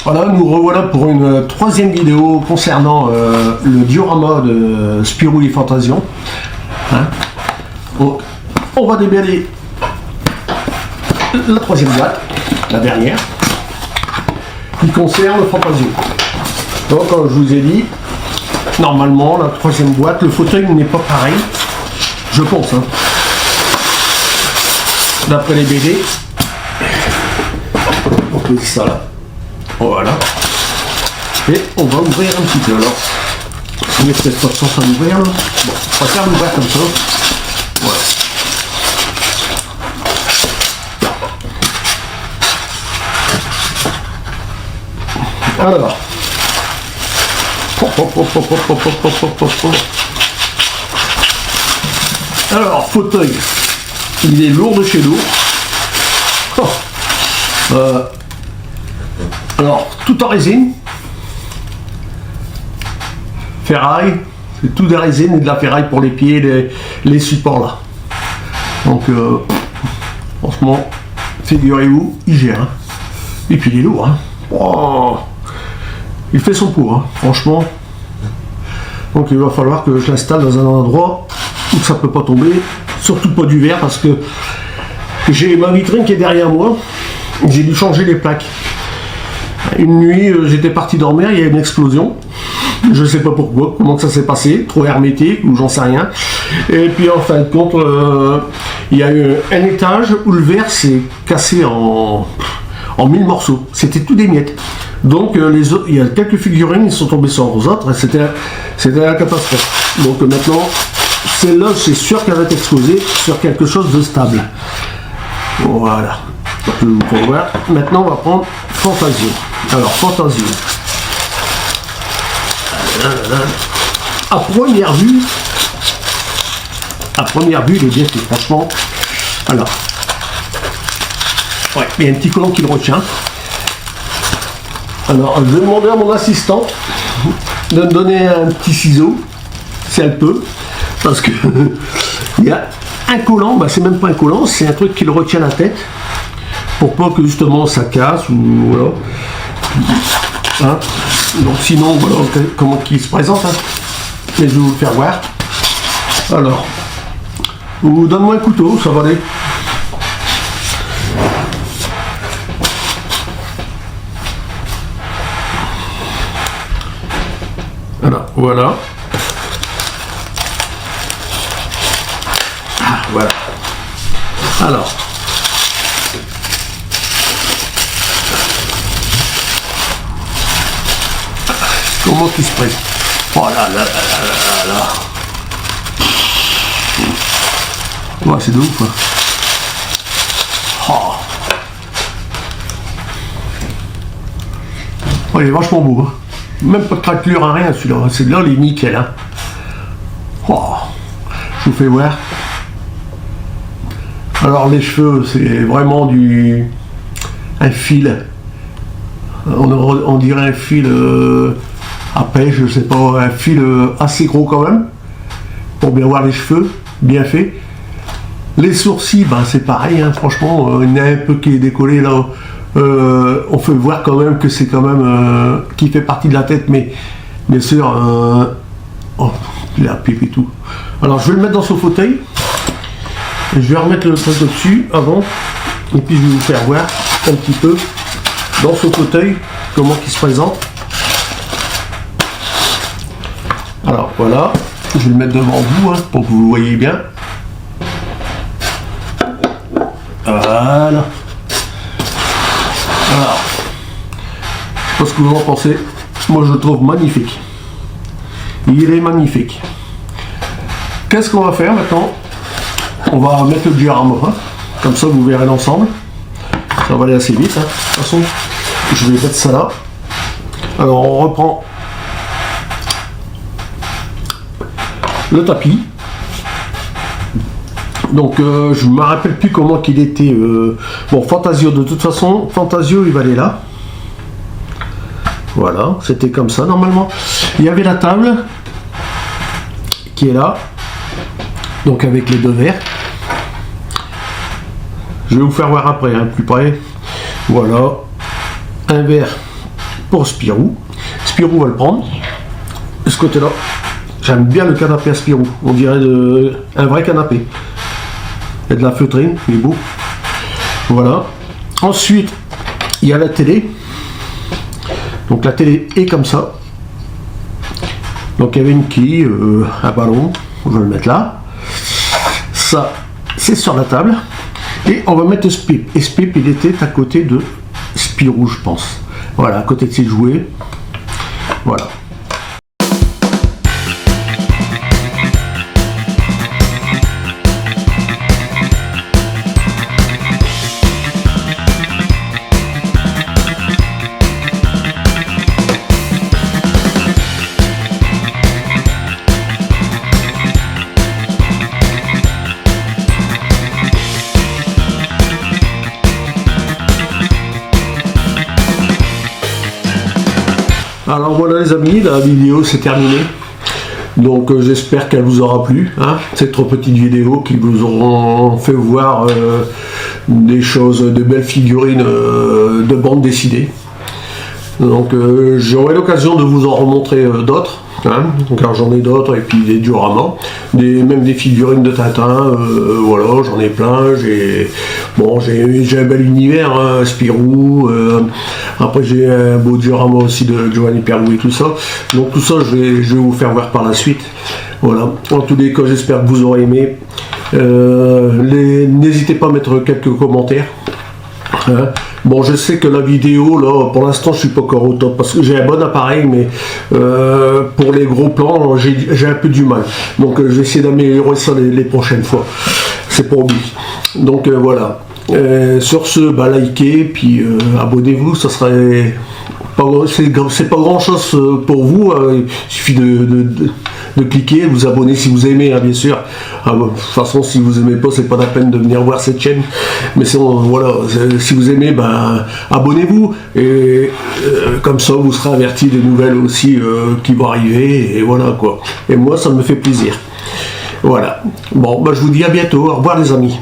Voilà, nous revoilà pour une troisième vidéo concernant le diorama de Spirou et Fantasion. Hein, on va déballer la troisième boîte, la dernière, qui concerne Fantasio. Donc, comme je vous ai dit, normalement, la troisième boîte, le fauteuil n'est pas pareil, je pense. Hein. D'après les BD, on peut dire ça là. Voilà. Et on va ouvrir un petit peu. Alors, on n'est peut-être pas de sens à l'ouvrir. Bon, on va faire l'ouvrir comme ça. Voilà. Alors. Alors, fauteuil. Il est lourd de chez lourd. Alors, tout en résine. Ferraille. C'est tout de résine et de la ferraille pour les pieds, les supports là. Donc, franchement, figurez-vous, il gère. Hein. Et puis il est lourd. Hein. Oh, il fait son poids, hein, franchement. Donc il va falloir que je l'installe dans un endroit où ça ne peut pas tomber. Surtout pas du verre parce que j'ai ma vitrine qui est derrière moi. J'ai dû changer les plaques. Une nuit, j'étais parti dormir, il y a une explosion. Je ne sais pas pourquoi, comment ça s'est passé, trop hermétique ou j'en sais rien. Et puis en fin de compte, il y a eu un étage où le verre s'est cassé en 1000 morceaux. C'était tout des miettes. Donc les autres, il y a quelques figurines, ils sont tombés sur les autres et c'était la catastrophe. Donc maintenant, celle-là, c'est sûr qu'elle va être exposée sur quelque chose de stable. Voilà. Je vous fais voir. Maintenant, on va prendre Fantasio. Alors, Fantasio. À première vue, il est bien fait, franchement. Alors, ouais, il y a un petit collant qui le retient. Alors, je vais demander à mon assistante de me donner un petit ciseau, si elle peut, parce que il y a un collant, bah c'est même pas un collant, c'est un truc qui le retient la tête, pour pas que justement ça casse ou voilà. Hein, donc sinon, voilà comment il se présente. Hein. Mais je vais vous le faire voir. Alors, donne-moi un couteau, ça va aller. Alors, voilà. Ah, voilà. Alors. Comment il se présente? Oh là là là là là là. Ouais, c'est de ouf. Hein. Oh. Oh, il est vachement beau. Hein. Même pas de craquelure à rien celui-là. Celui-là, il est nickel. Hein. Oh. Je vous fais voir. Alors les cheveux, c'est vraiment un fil. On dirait un fil à pêche, je sais pas, un fil assez gros quand même, pour bien voir les cheveux, bien fait. Les sourcils, ben c'est pareil, hein, franchement, il y en a un peu qui est décollé là. On peut voir quand même que c'est quand même qui fait partie de la tête, mais bien sûr, oh, il a pipe et tout. Alors je vais le mettre dans son fauteuil. Je vais remettre le truc dessus avant, et puis je vais vous faire voir un petit peu dans ce fauteuil comment il se présente. Alors voilà, je vais le mettre devant vous hein, pour que vous le voyez bien. Voilà. Alors, je sais pas ce que vous en pensez. Moi je le trouve magnifique. Il est magnifique. Qu'est-ce qu'on va faire maintenant? On va mettre le diorama, hein. Comme ça vous verrez l'ensemble. Ça va aller assez vite. Hein. De toute façon, je vais mettre ça là. Alors on reprend le tapis. Donc je ne me rappelle plus comment qu'il était. Bon, Fantasio, de toute façon, Fantasio il va aller là. Voilà, c'était comme ça normalement. Il y avait la table qui est là. Donc avec les deux verres. Je vais vous faire voir après, hein, plus près. Voilà. Un verre pour Spirou. Spirou va le prendre. De ce côté-là, j'aime bien le canapé à Spirou. On dirait un vrai canapé. Il y a de la feutrine, il est beau. Voilà. Ensuite, il y a la télé. Donc la télé est comme ça. Donc il y avait une quille, un ballon. Je vais le mettre là. Ça, c'est sur la table. Et on va mettre Spip. Et Spip, il était à côté de Spirou, je pense. Voilà, à côté de ses jouets. Voilà. Alors voilà les amis, la vidéo c'est terminé. Donc j'espère qu'elle vous aura plu, hein, cette trop petite vidéo qui vous auront fait voir des choses, de belles figurines de bande dessinée. Donc j'aurai l'occasion de vous en remontrer d'autres, hein, car j'en ai d'autres, et puis des dioramas, même des figurines de Tintin, voilà, j'en ai plein, j'ai un bel univers, hein, Spirou, après j'ai un beau diorama aussi de Giovanni Perlou et tout ça, donc tout ça je vais vous faire voir par la suite. Voilà, en tous les cas j'espère que vous aurez aimé, n'hésitez pas à mettre quelques commentaires. Hein. Bon, je sais que la vidéo, là, pour l'instant, je suis pas encore au top, parce que j'ai un bon appareil, mais pour les gros plans, j'ai un peu du mal. Donc, je vais essayer d'améliorer ça les prochaines fois. C'est pour lui. Donc, voilà. Sur ce, bah, likez, puis abonnez-vous, ça serait... C'est pas grand chose pour vous, il suffit de cliquer, vous abonner si vous aimez, hein, bien sûr. De toute façon, si vous aimez pas, c'est pas la peine de venir voir cette chaîne. Mais voilà, si vous aimez, ben abonnez-vous et comme ça vous serez averti des nouvelles aussi qui vont arriver et voilà quoi. Et moi, ça me fait plaisir. Voilà. Bon, bah, je vous dis à bientôt. Au revoir les amis.